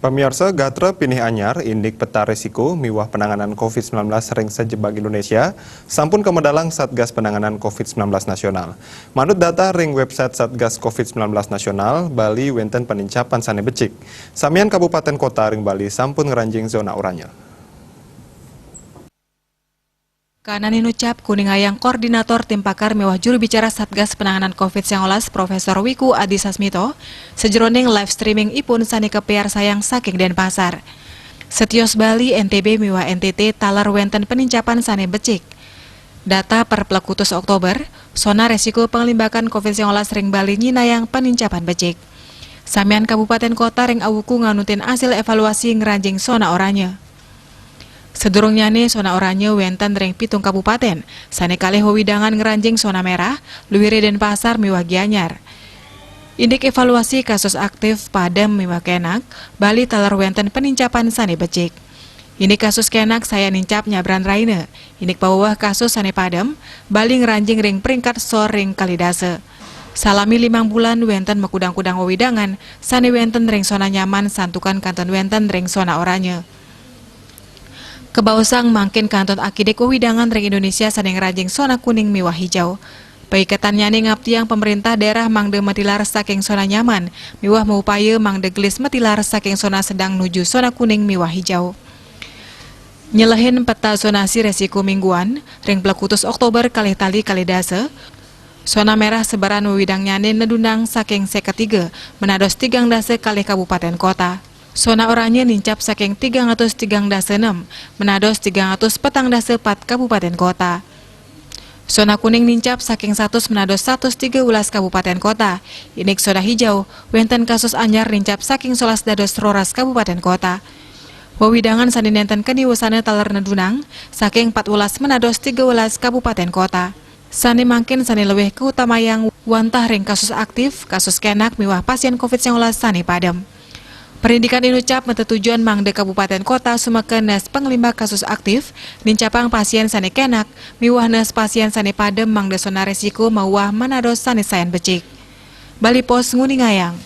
Pemirsa Gatra Pinih Anyar, indik peta risiko miwah penanganan COVID-19 sering sejebak Indonesia, sampun kemedalang Satgas Penanganan COVID-19 Nasional. Manut data ring website Satgas COVID-19 Nasional, Bali wenten penincapan sane becik. Samian kabupaten kota ring Bali sampun ngeranjing zona oranye. Kananin ucap Kuningayang Koordinator Tim Pakar mewah juru bicara Satgas Penanganan COVID-19 Profesor Wiku Adi Sasmito sejroning live streaming ipun sani kepiar sayang saking Denpasar. Setios Bali NTB mewah NTT talar wenten penincapan sane becik. Data per Plekutus Oktober, zona resiko pengelimbakan COVID-19 ring Bali nyinayang penincapan becik. Samian kabupaten kota ring awuku nganutin hasil evaluasi ngeranjing zona oranye. Sedurungnya nih zona oranye wenten ring pitung kabupaten, sane kalih wewidangan ngeranjing zona merah, luwire Denpasar miwah Gianyar. Indik evaluasi kasus aktif Padam miwah Kenak, Bali talar wenten penincapan sane becik. Indik kasus Kenak saya nincap nyabran raine, indik bawah kasus sane Padam, Bali ngeranjing ring peringkat sor ring Kalidase. Salami 5 bulan wenten mekudang-kudang wewidangan, sane wenten ring zona nyaman santukan kanton wenten ring zona oranye. Kebausang mangkin kanton akidek wewidangan ring Indonesia sadeng rajing zona kuning miwah hijau. Paiketannya nih ngaptiang pemerintah daerah mangde metilar saking zona nyaman, miwah meupaya mangde gelis metilar saking zona sedang nuju zona kuning miwah hijau. Nyelehin peta zonasi resiko mingguan, ring Plekutus Oktober kalih tali Kalidase, zona merah sebaran wewidangnya nih nedundang saking seketiga, menados 3 dase kalih kabupaten kota. Zona oranye nincap saking 306, menados 304 kabupaten kota. Zona kuning nincap saking 100 menados 113 kabupaten kota. Inik zona hijau, wenten kasus anyar nincap saking 11 dados roras kabupaten kota. Wewidangan sani nenten keniwusane taler nedunang, saking 14 menados 13 kabupaten kota. Sani mangkin sani leweh keutamayang wantah ring kasus aktif, kasus Kenak miwah pasien COVID-19 sani Padam. Perindikan inucap metetujuan mangde kabupaten kota sumeken nes pengelimbak kasus aktif, nincapang pasien sane Kenak, miwah nes pasien sane Padem mangde zona resiko mawah manados sane sayan becik. Bali Pos Nguningayang.